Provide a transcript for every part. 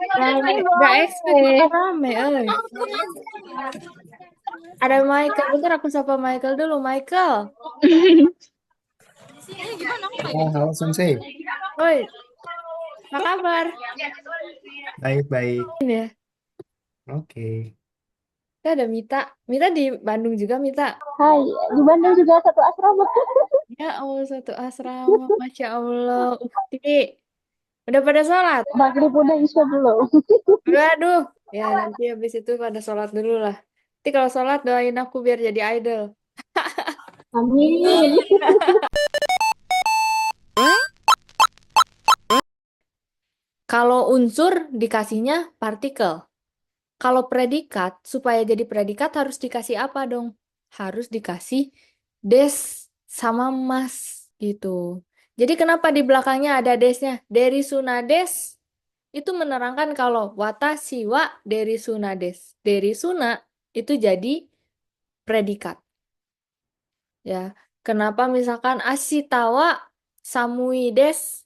Rame, Ih, gak expect boleh. bakal rame, euy. Ada Michael, bentar aku sapa Michael dulu. Michael, Oh, halo Sensei. woi, apa kabar? Baik-baik. Ini ya, Oke. kita ada Mita. Mita di Bandung juga, Mita. Hai, di Bandung juga satu asrama. Ya Allah, satu asrama, Masya Allah. Ukti, udah pada sholat? Maghrib udah isya belum? Aduh, ya nanti habis itu pada sholat dulu lah. Nanti kalau sholat doain aku biar jadi idol. Amin. Kalau unsur dikasihnya partikel. Kalau predikat, supaya jadi predikat harus dikasih apa dong? Harus dikasih des sama mas gitu. Jadi kenapa di belakangnya ada desnya? Dari sunades itu menerangkan kalau watashi wa dari sunades. Dari suna itu jadi predikat. Ya, kenapa misalkan asitawa samui des?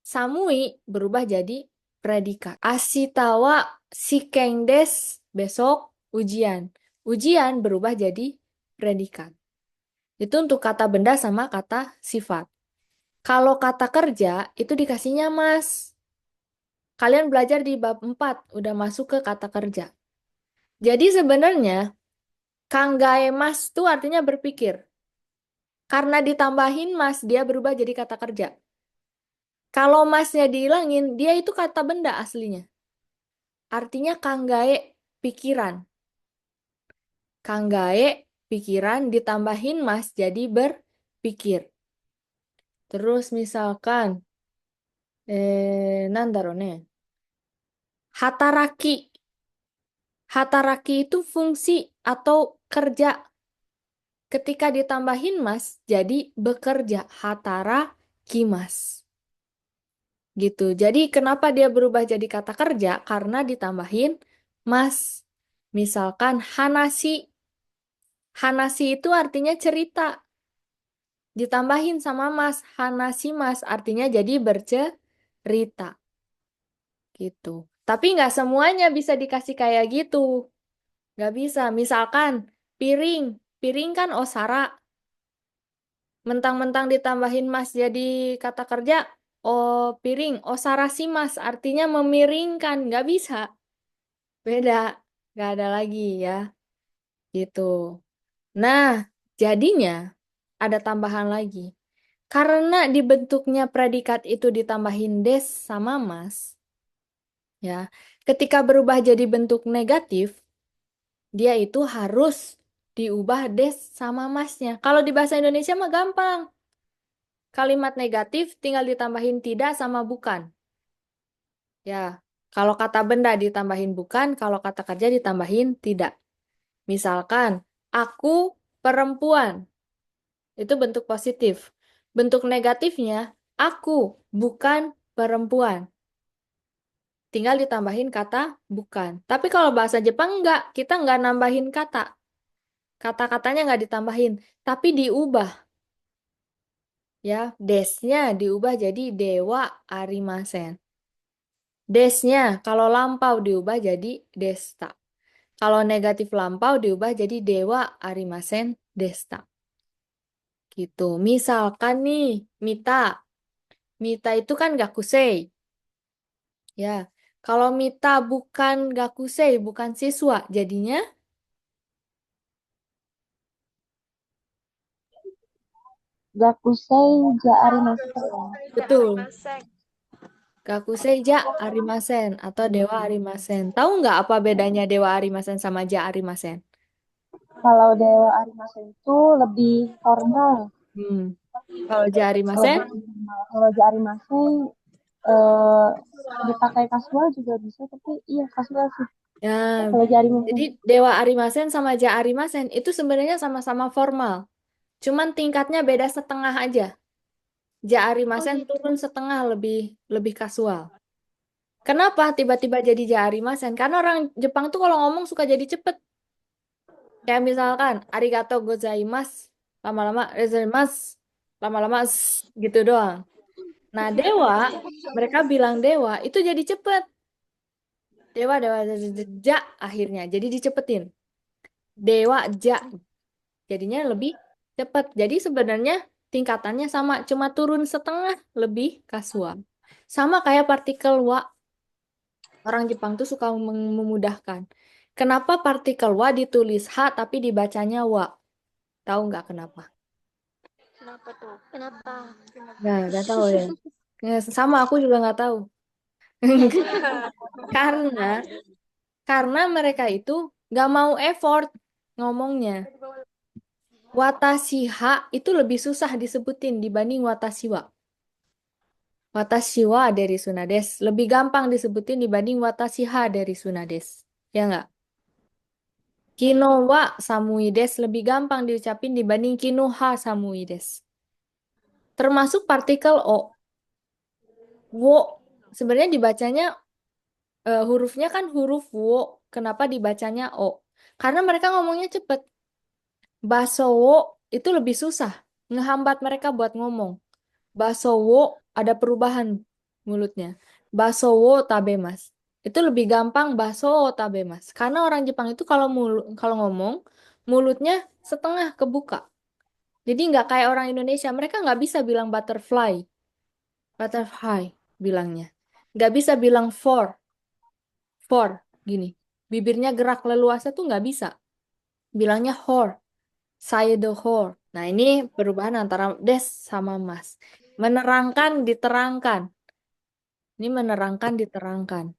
Samui berubah jadi predikat. Asitawa sikeng des, besok ujian. Ujian berubah jadi predikat. Itu untuk kata benda sama kata sifat. Kalau kata kerja itu dikasihnya mas. Kalian belajar di bab 4 udah masuk ke kata kerja. Jadi sebenarnya kanggae mas itu artinya berpikir. Karena ditambahin mas, dia berubah jadi kata kerja. Kalau masnya dihilangin, dia itu kata benda aslinya. Artinya kanggae pikiran. Kanggae pikiran ditambahin mas jadi berpikir. Terus misalkan nandaro ne. Hataraki. Hataraki itu fungsi atau kerja. Ketika ditambahin mas jadi bekerja. Hataraki mas. Gitu. Jadi kenapa dia berubah jadi kata kerja? Karena ditambahin mas. Misalkan hanasi. Hanasi itu artinya cerita. Ditambahin sama mas. Hanasi mas artinya jadi bercerita. Gitu. Tapi nggak semuanya bisa dikasih kayak gitu. Nggak bisa. Misalkan piring. Piring kan osara. Mentang-mentang ditambahin mas jadi kata kerja. Oh piring. Osara si mas artinya memiringkan. Nggak bisa. Beda. Nggak ada lagi ya. Gitu. Nah, jadinya ada tambahan lagi. Karena dibentuknya predikat itu ditambahin des sama mas, ya. Ketika berubah jadi bentuk negatif, dia itu harus diubah des sama masnya. Kalau di bahasa Indonesia mah gampang. Kalimat negatif tinggal ditambahin tidak sama bukan. Ya, kalau kata benda ditambahin bukan, kalau kata kerja ditambahin tidak. Misalkan, aku perempuan. Itu bentuk positif. Bentuk negatifnya, aku bukan perempuan. Tinggal ditambahin kata bukan. Tapi kalau bahasa Jepang enggak, kita enggak nambahin kata. Kata-katanya enggak ditambahin, tapi diubah. Ya, desnya diubah jadi dewa arimasen. Desnya kalau lampau diubah jadi desta. Kalau negatif lampau diubah jadi dewa arimasen desta. Gitu. Misalkan nih, Mita. Mita itu kan gakusei. Ya, kalau Mita bukan gakusei, bukan siswa, jadinya Gakusei ja arimasen. betul. Gakusei ja arimasen atau dewa arimasen. Tahu nggak apa bedanya dewa arimasen sama ja arimasen? Kalau Dewa Arimasen itu lebih formal. Hmm. Kalau ja arimasen? Lebih formal. Kalau ja Arimasen eh, dipakai kasual juga bisa, tapi iya kasual sih. Ya, Kalau ja Arimasen. jadi dewa arimasen sama ja arimasen itu sebenarnya sama-sama formal. Cuman tingkatnya beda setengah aja. Ja arimasen turun setengah lebih lebih kasual. Kenapa tiba-tiba jadi ja arimasen? Karena orang Jepang tuh kalau ngomong suka jadi cepet. Kayak misalkan, arigato gozaimasu, lama-lama gozaimasu, lama-lama gitu doang. Nah, dewa, mereka bilang dewa, itu jadi cepet. Dewa, dewa, ja, akhirnya. Jadi dicepetin. Dewa, ja. Jadinya lebih cepet. Jadi sebenarnya tingkatannya sama, cuma turun setengah lebih kasual. Sama kayak partikel wa. Orang Jepang tuh suka memudahkan. Kenapa partikel wa ditulis h tapi dibacanya wa? Tahu nggak kenapa? Kenapa tuh? Kenapa? Nggak tahu ya. Sama aku juga nggak tahu. Karena mereka itu nggak mau effort ngomongnya. Watashi ha itu lebih susah disebutin dibanding watashi wa. Watashi wa dari Sunades lebih gampang disebutin dibanding watashi ha dari Sunades. Ya nggak? Kino wa samuides lebih gampang diucapin dibanding kino ha samuides. Termasuk partikel o. Wo sebenarnya dibacanya hurufnya kan huruf wo. Kenapa dibacanya o? Karena mereka ngomongnya cepet. Basowo itu lebih susah. Ngehambat mereka buat ngomong. Basowo ada perubahan mulutnya. Basowo tabemas. Itu lebih gampang basowo tabemas. Karena orang Jepang itu kalau ngomong mulutnya setengah kebuka. Jadi nggak kayak orang Indonesia. Mereka nggak bisa bilang butterfly. Butterfly bilangnya. Nggak bisa bilang for. Gini. Bibirnya gerak leluasa tuh nggak bisa. Bilangnya hor. Saya the whore. Nah, ini perubahan antara des sama mas. Menerangkan, diterangkan. Ini menerangkan, diterangkan.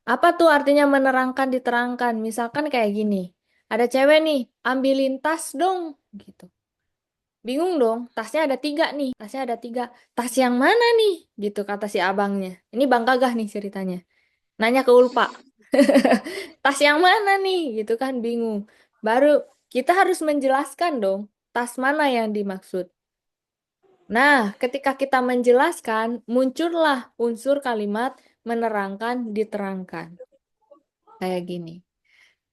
Apa tuh artinya menerangkan, diterangkan? Misalkan kayak gini. Ada cewek nih, ambilin tas dong. Gitu. Bingung dong, tasnya ada 3 nih. Tasnya ada 3. Tas yang mana nih? Gitu kata si abangnya. Ini Bang Gagah nih ceritanya. Nanya ke Ulpa. Tas yang mana nih? Gitu kan bingung. Baru kita harus menjelaskan dong. Tas mana yang dimaksud. Nah, ketika kita menjelaskan, muncullah unsur kalimat menerangkan, diterangkan. Kayak gini.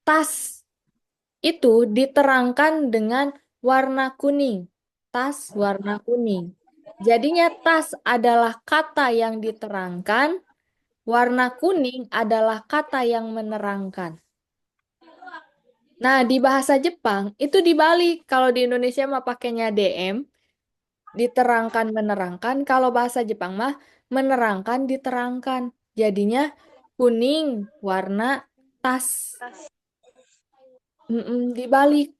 Tas itu diterangkan dengan warna kuning. Tas warna kuning. Jadinya tas adalah kata yang diterangkan, warna kuning adalah kata yang menerangkan. Nah, di bahasa Jepang itu dibalik. Kalau di Indonesia mah pakainya DM, diterangkan menerangkan. Kalau bahasa Jepang mah menerangkan diterangkan. Jadinya kuning warna tas. Dibalik.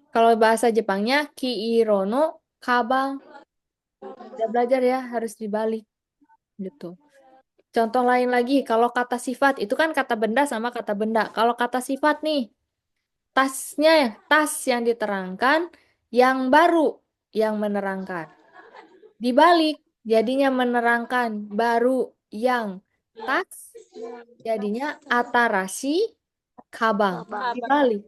Kalau bahasa Jepangnya kiirono kabang. Udah belajar ya, harus dibalik gitu. Contoh lain lagi, kalau kata sifat itu kan kata benda sama kata benda. Kalau kata sifat nih, tasnya tas yang diterangkan, yang baru yang menerangkan. Dibalik, jadinya menerangkan baru yang tas, jadinya atarashi kabang. Dibalik.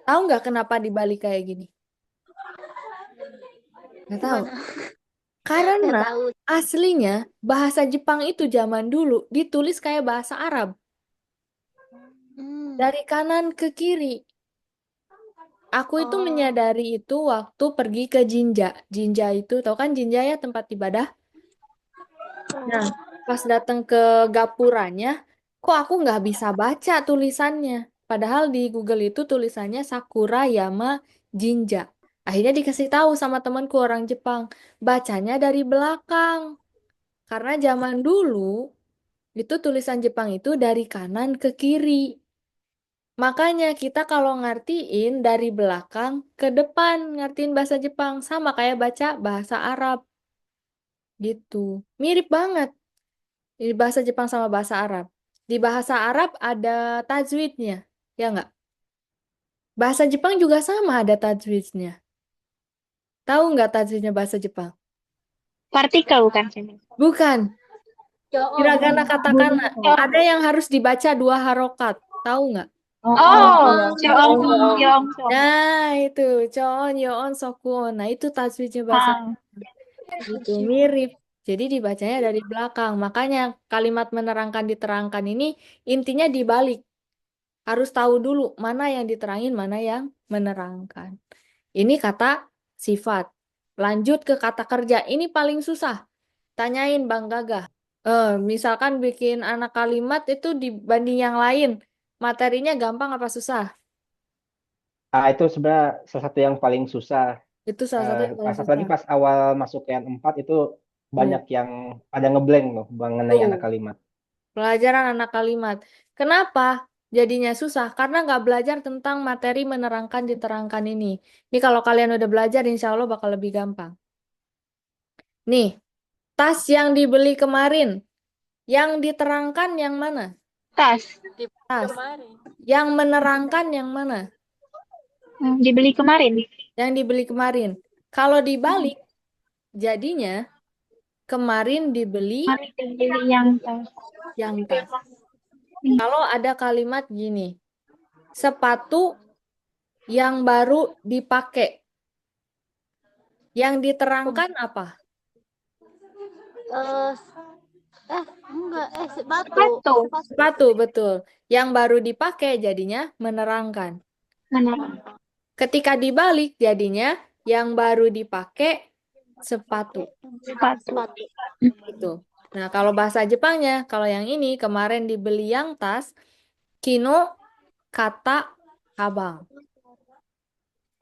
Tahu nggak kenapa dibalik kayak gini? Nggak tahu. Gimana? Karena Nggak tahu. aslinya bahasa Jepang itu zaman dulu ditulis kayak bahasa Arab. Dari kanan ke kiri. Aku itu menyadari itu waktu pergi ke Jinja. Jinja itu, tahu kan Jinja ya tempat ibadah? Nah, pas datang ke gapuranya, kok aku nggak bisa baca tulisannya. Padahal di Google itu tulisannya Sakura Yama Jinja. Akhirnya dikasih tahu sama temanku orang Jepang, bacanya dari belakang. Karena zaman dulu itu tulisan Jepang itu dari kanan ke kiri. Makanya kita kalau ngertiin dari belakang ke depan, ngertiin bahasa Jepang sama kayak baca bahasa Arab gitu. Mirip banget di bahasa Jepang sama bahasa Arab. Di bahasa Arab ada tajwidnya, ya nggak? Bahasa Jepang juga sama ada tajwidnya. Tahu nggak tajwidnya bahasa Jepang? Partikel bukan sini. Bukan. Hiragana katakana. Oh, Ada yang harus dibaca 2 harokat. Tahu nggak? oh, Cheong Yong Song. Nah, itu Choon, Yoon, Sokuon. Nah, itu tajwidnya bahasa Ah, itu mirip. Jadi dibacanya dari belakang. Makanya kalimat menerangkan diterangkan ini intinya dibalik. Harus tahu dulu mana yang diterangin, mana yang menerangkan. Ini kata sifat. lanjut ke kata kerja. Ini paling susah. Tanyain Bang Gagah. Misalkan bikin anak kalimat itu dibanding yang lain, materinya gampang apa susah? Itu sebenarnya salah satu yang paling susah. Itu salah satu yang paling Pas apalagi susah. pas awal masuk yang 4 itu Tuh, banyak yang pada ngeblank loh mengenai anak tuh, kalimat. pelajaran anak kalimat. Kenapa jadinya susah? Karena nggak belajar tentang materi menerangkan diterangkan ini. Ini kalau kalian udah belajar, insya Allah bakal lebih gampang. Nih, tas yang dibeli kemarin, yang diterangkan yang mana? Tas. Tas. Yang menerangkan yang mana? Dibeli kemarin. Yang dibeli kemarin. Kalau dibalik, jadinya kemarin dibeli Kemarin dibeli yang tas. yang tas. Kalau ada kalimat gini, sepatu yang baru dipakai. Yang diterangkan apa? Enggak, sepatu. Sepatu. Sepatu, betul. Yang baru dipakai jadinya menerangkan. Menerang. Ketika dibalik jadinya yang baru dipakai sepatu. Sepatu. Gitu. Nah, kalau bahasa Jepangnya, kalau yang ini kemarin dibeli yang tas, kino kata kabang.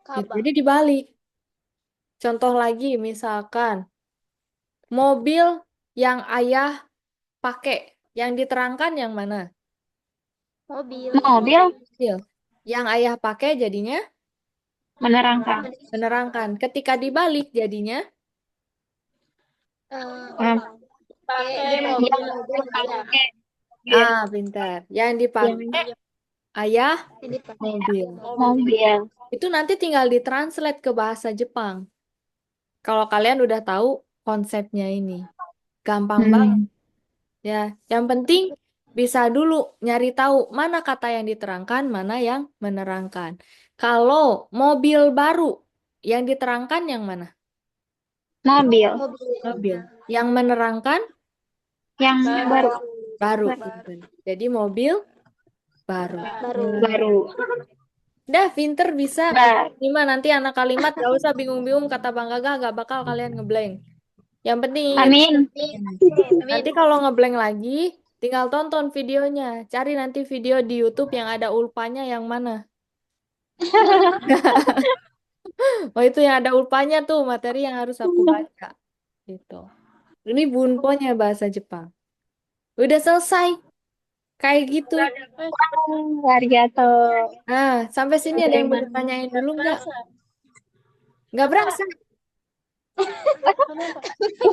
Gitu. Jadi dibalik. Contoh lagi, misalkan mobil yang ayah pakai, yang diterangkan yang mana? Mobil. Mobil Mobil. Yang ayah pakai jadinya menerangkan. menerangkan. Ketika dibalik jadinya Pakai mobil. Yang pintar. Yang dipakai ayah mobil. mobil. Itu nanti tinggal ditranslate ke bahasa Jepang. Kalau kalian udah tahu konsepnya ini. Gampang banget. Ya, yang penting bisa dulu nyari tahu mana kata yang diterangkan, mana yang menerangkan. Kalau mobil baru, yang diterangkan yang mana? Mobil. Mobil. Yang menerangkan Yang baru. baru. Jadi mobil baru. Baru. Dah, pinter bisa. Nah, Lima nanti anak kalimat gak usah bingung-bingung kata Bang Gagah gak bakal kalian ngeblank. Yang penting ingat. amin. Nanti kalau ngeblank lagi, tinggal tonton videonya. Cari nanti video di YouTube yang ada ulpanya yang mana. Oh, itu yang ada ulpanya tuh, materi yang harus aku baca. Gitu. Ini bunponya bahasa Jepang. Udah selesai. Kayak gitu. Arigato. Nah, sampai sini ada yang mau ditanyain dulu nggak? Nggak berasa.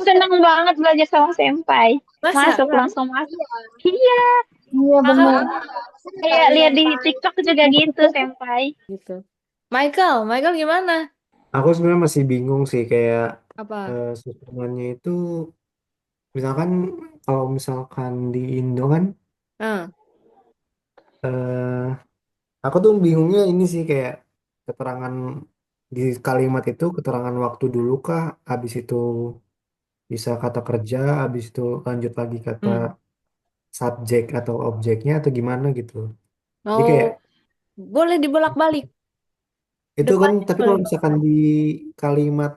Seneng banget belajar sama senpai. Masa? Masuk langsung masuk. Iya. Iya benar. Kayak lihat di TikTok juga gitu senpai. Gitu. Michael gimana? Aku sebenarnya masih bingung sih kayak Apa? susunannya itu misalkan kalau misalkan di Indo kan Nah, eh aku tuh bingungnya ini sih kayak keterangan di kalimat itu keterangan waktu dulu kah, habis itu bisa kata kerja, habis itu lanjut lagi kata subjek atau objeknya atau gimana gitu. Jadi kayak Oh, boleh dibolak-balik. itu kan, Depannya tapi kalau boleh. misalkan di kalimat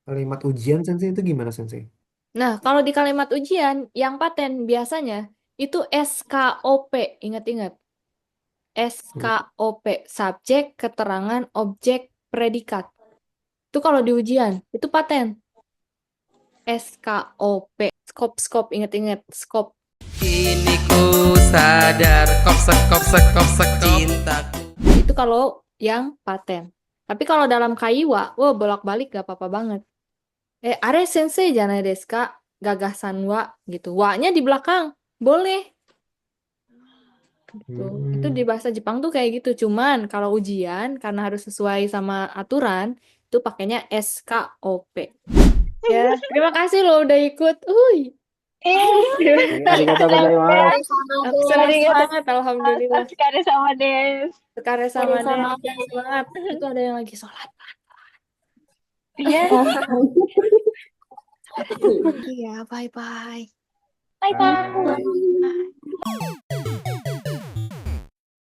kalimat ujian sensei itu gimana sensei? Nah, kalau di kalimat ujian, yang paten biasanya itu SKOP. Ingat-ingat. SKOP. Subjek, keterangan, objek, predikat. Itu kalau di ujian. Itu paten. SKOP. Skop. Ingat-ingat. Skop. Kini ku sadar kopsek cintaku. Itu kalau yang paten. Tapi kalau dalam kaiwa, wah bolak-balik gak apa-apa banget. Are sensei janai desu ka? Gagasan wa gitu. Wa-nya di belakang. Boleh. Gitu. Itu di bahasa Jepang tuh kayak gitu. Cuman kalau ujian karena harus sesuai sama aturan, itu pakainya SKOP. Ya, terima kasih loh udah ikut. Arigato gozaimasu. Aku senang banget, alhamdulillah. Sekali sama Des. Sekarang sama dia semangat. Itu ada yang lagi sholat. Iya. Iya, bye-bye. Bye bye.